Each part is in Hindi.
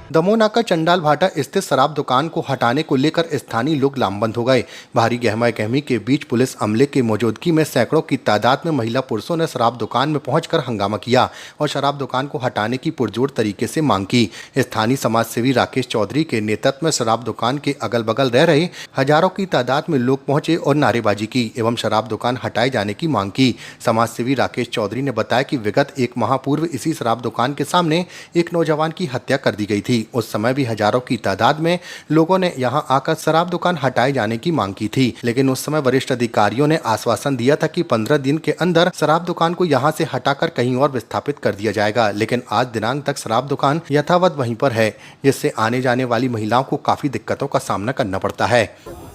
दमोह का चंडाल भाटा स्थित शराब दुकान को हटाने को लेकर स्थानीय लोग लामबंद हो गए। भारी गहमा गहमी के बीच पुलिस अमले की मौजूदगी में सैकड़ों की तादाद में महिला पुरुषों ने शराब दुकान में पहुंचकर हंगामा किया और शराब दुकान को हटाने की पुरजोर तरीके से मांग की। स्थानीय समाज सेवी राकेश चौधरी के नेतृत्व में शराब दुकान के अगल बगल रह रहे हजारों की तादाद में लोग पहुंचे और नारेबाजी की एवं शराब दुकान हटाए जाने की मांग की। समाज सेवी राकेश चौधरी ने बताया कि विगत एक माह पूर्व इसी शराब दुकान के सामने एक नौजवान की हत्या कर दी गई थी। उस समय भी हजारों की तादाद में लोगों ने यहां आकर शराब दुकान हटाए जाने की मांग की थी, लेकिन उस समय वरिष्ठ अधिकारियों ने आश्वासन दिया था कि 15 दिन के अंदर शराब दुकान को यहां से हटाकर कहीं और विस्थापित कर दिया जाएगा। लेकिन आज दिनांक तक शराब दुकान यथावत वहीं पर है, जिससे आने जाने वाली महिलाओं को काफी दिक्कतों का सामना करना पड़ता है।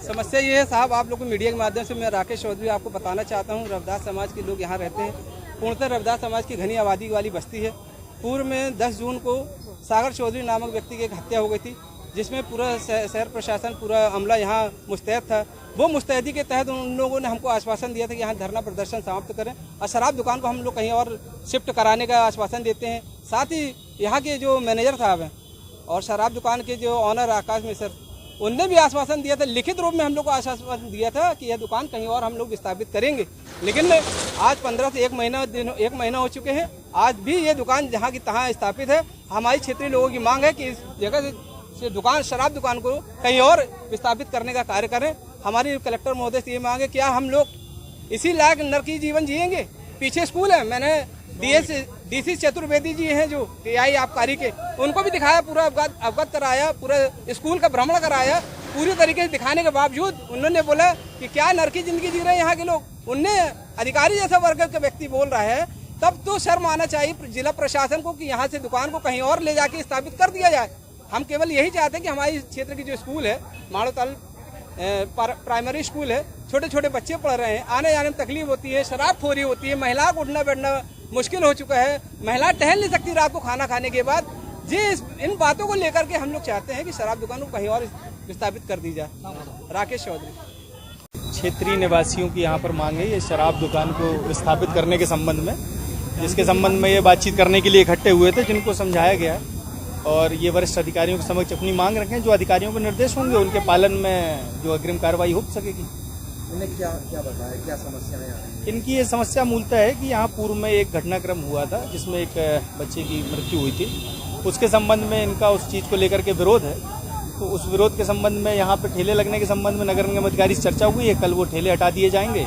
समस्या ये है साहब, आप लोग को मीडिया के माध्यम से मैं राकेश चौधरी आपको बताना चाहता हूँ, रविदास समाज के लोग यहाँ रहते हैं। पूर्णतः रविदास समाज की घनी आबादी वाली बस्ती है। पूर्व में 10 जून को सागर चौधरी नामक व्यक्ति की एक हत्या हो गई थी, जिसमें पूरा शहर प्रशासन, पूरा अमला यहाँ मुस्तैद था। वो मुस्तैदी के तहत उन लोगों ने हमको आश्वासन दिया था कि यहाँ धरना प्रदर्शन समाप्त करें और शराब दुकान को हम लोग कहीं और शिफ्ट कराने का आश्वासन देते हैं। साथ ही यहाँ के जो मैनेजर साहब हैं और शराब दुकान के जो ऑनर आकाश मिश्र, उनने भी आश्वासन दिया था, लिखित रूप में हम लोग को आश्वासन दिया था कि यह दुकान कहीं और हम लोग विस्थापित करेंगे। लेकिन आज 15 से 1 महीना हो चुके हैं, आज भी ये दुकान जहाँ की तहाँ स्थापित है। हमारी क्षेत्रीय लोगों की मांग है कि इस जगह से दुकान, शराब दुकान को कहीं और विस्थापित करने का कार्य करें। हमारी कलेक्टर महोदय से ये मांग है, क्या हम लोग इसी लायक नरकी जीवन जिएंगे? पीछे स्कूल है, मैंने डीसी चतुर्वेदी जी हैं जो टीआई आबकारी के, उनको भी दिखाया, पूरा अवगत कराया, पूरा स्कूल का भ्रमण कराया। पूरी तरीके से दिखाने के बावजूद उन्होंने बोला कि क्या नरकी जिंदगी जी रहे हैं यहाँ के लोग। उनने अधिकारी जैसा वर्ग का व्यक्ति बोल रहा है, तब तो शर्म आना चाहिए जिला प्रशासन को कि यहाँ से दुकान को कहीं और ले जाके स्थापित कर दिया जाए। हम केवल यही चाहते हैं कि हमारे क्षेत्र की जो स्कूल है, माड़ोताल प्राइमरी स्कूल है, छोटे छोटे बच्चे पढ़ रहे हैं, आने जाने में तकलीफ होती है, शराबखोरी होती है, महिलाओं को उठना बैठना मुश्किल हो चुका है, महिला टहल नहीं सकती रात को खाना खाने के बाद। जी, इन बातों को लेकर के हम लोग चाहते हैं कि शराब दुकान को कहीं और विस्थापित कर दी जाए। राकेश चौधरी। क्षेत्रीय निवासियों की यहाँ पर मांग है ये शराब दुकान को विस्थापित करने के संबंध में, जिसके संबंध में ये बातचीत करने के लिए इकट्ठे हुए थे, जिनको समझाया गया और ये वरिष्ठ अधिकारियों के समक्ष अपनी मांग रखें। जो अधिकारियों के निर्देश होंगे उनके पालन में जो अग्रिम कार्रवाई हो सकेगी। इन्हें क्या बताया, क्या समस्याएं आ रही हैं? इनकी ये समस्या मूलतः है कि यहाँ पूर्व में एक घटनाक्रम हुआ था जिसमें एक बच्चे की मृत्यु हुई थी। उसके संबंध में इनका उस चीज़ को लेकर के विरोध है, तो उस विरोध के संबंध में यहाँ पे ठेले लगने के संबंध में नगर निगम अधिकारी से चर्चा हुई है। कल वो ठेले हटा दिए जाएंगे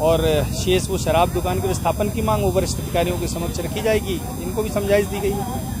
और शेष वो शराब दुकान के विस्थापन की मांग वो वरिष्ठ अधिकारियों के समक्ष रखी जाएगी। इनको भी समझाइश दी गई है।